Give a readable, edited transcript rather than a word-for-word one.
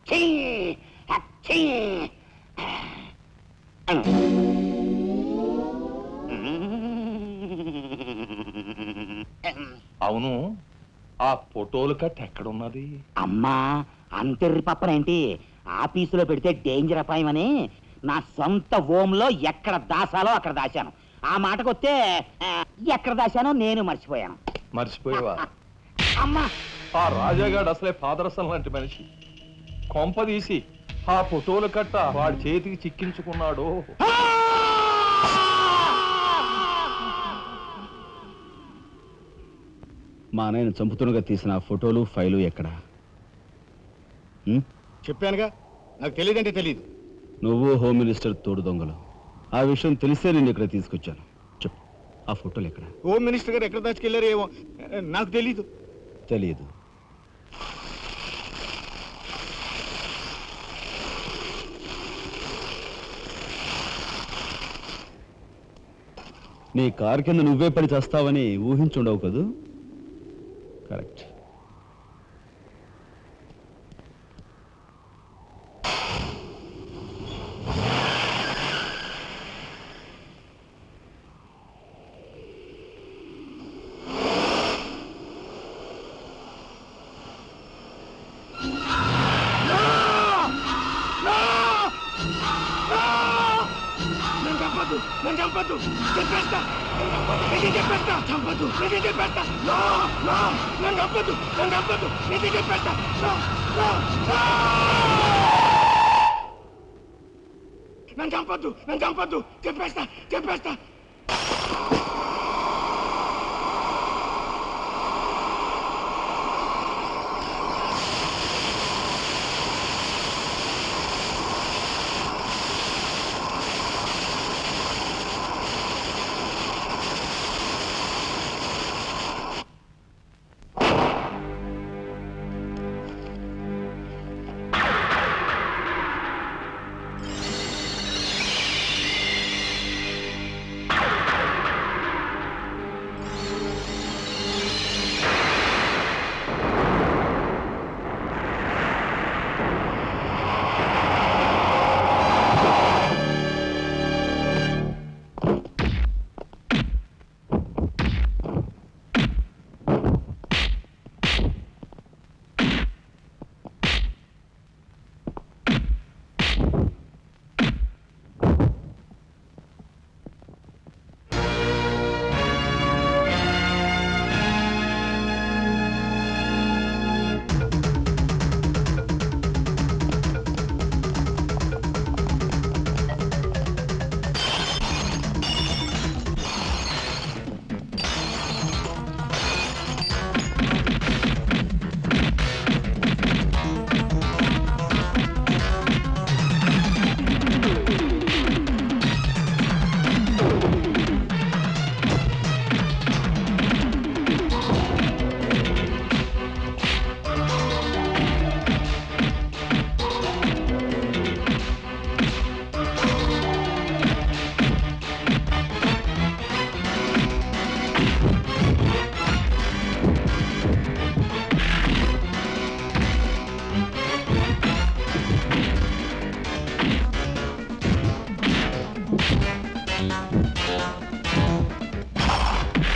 అచ్చీ అచ్చీ. అవును, ఆ ఫోటోలు కట్ ఎక్కడున్నది? అమ్మా అంతెర్రి పప్పనేంటి, ఆఫీసులో పెడితే డేంజర్ అపాయమని నా సొంత హోంలో ఎక్కడ దాసాలో అక్కడ దాశాను. ఆ మాటకొస్తే ఎక్కడ దాశానో నేను మర్చిపోయాను. మర్చిపోయావా? అమ్మా ఆ రాజాగాడు అసలే పాదరసం లాంటి మనిషి. కొంపదీసి ఆ ఫోటోలు కట్ట వాడి చేతికి చిక్కించుకున్నాడు. మా నాయన చంపుతున్నగా తీసిన ఆ ఫోటోలు ఫైలు ఎక్కడ? చెప్పానుగా, నాకు తెలియదంటే తెలియదు. నువ్వు హోమ్ మినిస్టర్ తోడు దొంగలు. ఆ విషయం తెలిసే నేను ఇక్కడ తీసుకొచ్చాను. చెప్పు, ఆ ఫోటోలు ఎక్కడ? హోమ్ మినిస్టర్ గారు ఎక్కడ దాచుకెళ్ళారో ఏమో నాకు తెలీదు. తెలియదు. నీ కారు కింద నువ్వే పడి చేస్తావని ఊహించుండవు కదూ? కరెక్ట్. చంపద్దు, చెప్పేస్తా, చెప్పేస్తా, చంపద్దు, చెప్పేస్తా, నన్ను చంపద్దు, చెప్పేస్తా, నన్ను చంపద్దు, చెప్పేస్తా,